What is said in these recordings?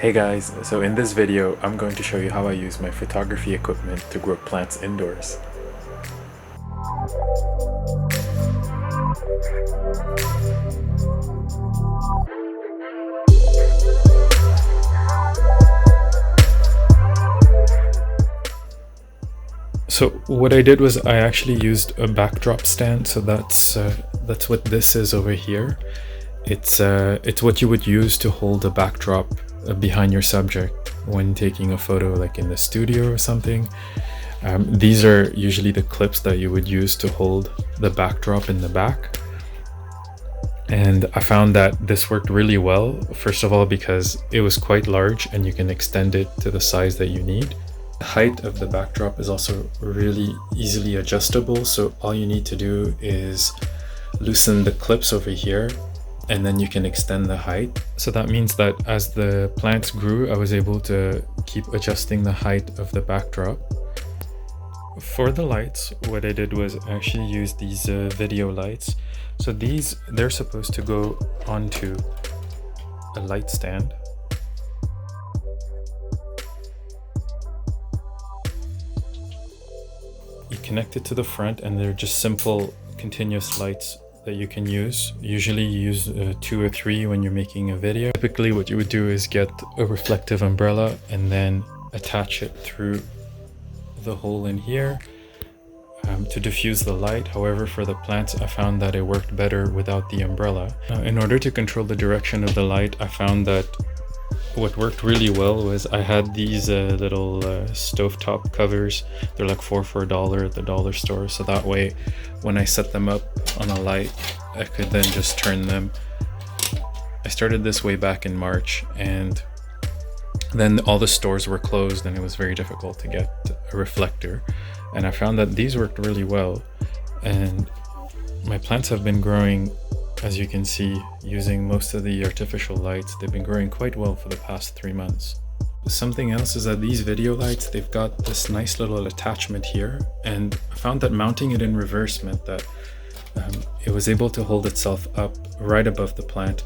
Hey guys, so in this video I'm going to show you how I use my photography equipment to grow plants indoors. So what I did was I actually used a backdrop stand, so that's what this is over here. It's what you would use to hold a backdrop behind your subject when taking a photo, like in the studio or something. These are usually the clips that you would use to hold the backdrop in the back. And I found that this worked really well, first of all because it was quite large and you can extend it to the size that you need. The height of the backdrop is also really easily adjustable, so all you need to do is loosen the clips over here and then you can extend the height. So that means that as the plants grew, I was able to keep adjusting the height of the backdrop. For the lights, what I did was actually use these video lights. So they're supposed to go onto a light stand. You connect it to the front and they're just simple continuous lights that you can use. Usually you use 2 or 3 when you're making a video. Typically what you would do is get a reflective umbrella and then attach it through the hole in here to diffuse the light. However, for the plants I found that it worked better without the umbrella. In order to control the direction of the light, I found that what worked really well was I had these little stovetop covers. They're like $4 for $1 at the dollar store, so that way when I set them up on a light I could then just turn them. I started this way back in March, and then all the stores were closed and it was very difficult to get a reflector, and I found that these worked really well, and my plants have been growing, as you can see, using most of the artificial lights. They've been growing quite well for the past 3 months. Something else is that these video lights, they've got this nice little attachment here, and I found that mounting it in reverse meant that it was able to hold itself up right above the plant,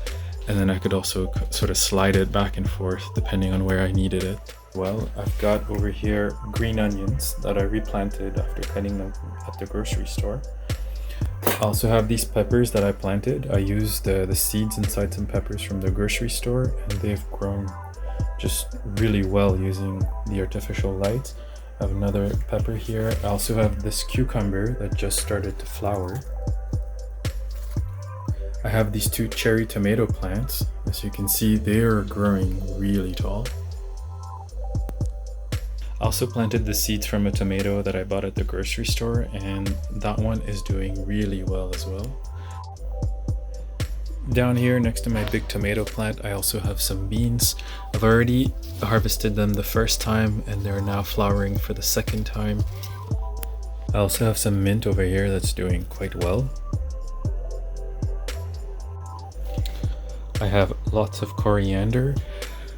and then I could also sort of slide it back and forth depending on where I needed it. Well, I've got over here green onions that I replanted after cutting them at the grocery store. I also have these peppers that I planted. I used the seeds inside some peppers from the grocery store, and they've grown just really well using the artificial light. I have another pepper here. I also have this cucumber that just started to flower. I have these 2 cherry tomato plants. As you can see, they are growing really tall. I also planted the seeds from a tomato that I bought at the grocery store, and that one is doing really well as well. Down here next to my big tomato plant, I also have some beans. I've already harvested them the first time and they're now flowering for the second time. I also have some mint over here that's doing quite well. I have lots of coriander.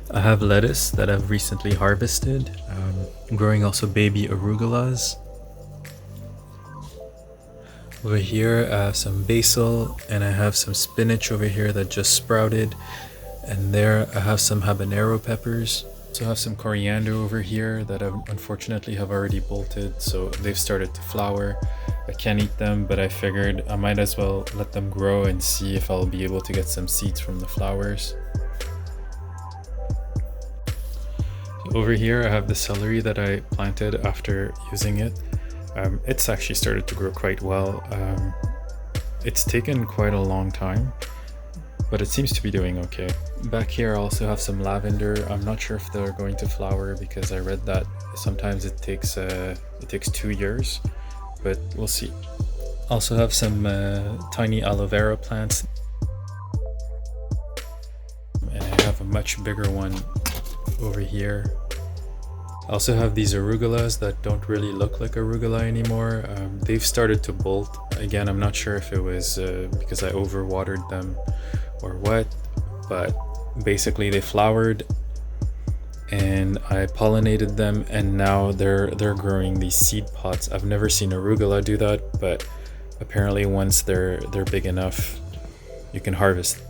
I have lettuce that I've recently harvested. I'm growing also baby arugulas. Over here I have some basil, and I have some spinach over here that just sprouted, and there I have some habanero peppers. I also have some coriander over here that I unfortunately have already bolted, so they've started to flower. I can't eat them, but I figured I might as well let them grow and see if I'll be able to get some seeds from the flowers. Over here I have the celery that I planted after using it. It's actually started to grow quite well. It's taken quite a long time, but it seems to be doing okay. Back here I also have some lavender. I'm not sure if they're going to flower because I read that sometimes it takes 2 years, but we'll see. Also have some tiny aloe vera plants, and I have a much bigger one over here. I also have these arugulas that don't really look like arugula anymore. They've started to bolt. Again, I'm not sure if it was because I overwatered them or what, but basically they flowered and I pollinated them, and now they're growing these seed pods. I've never seen arugula do that, but apparently once they're big enough, you can harvest.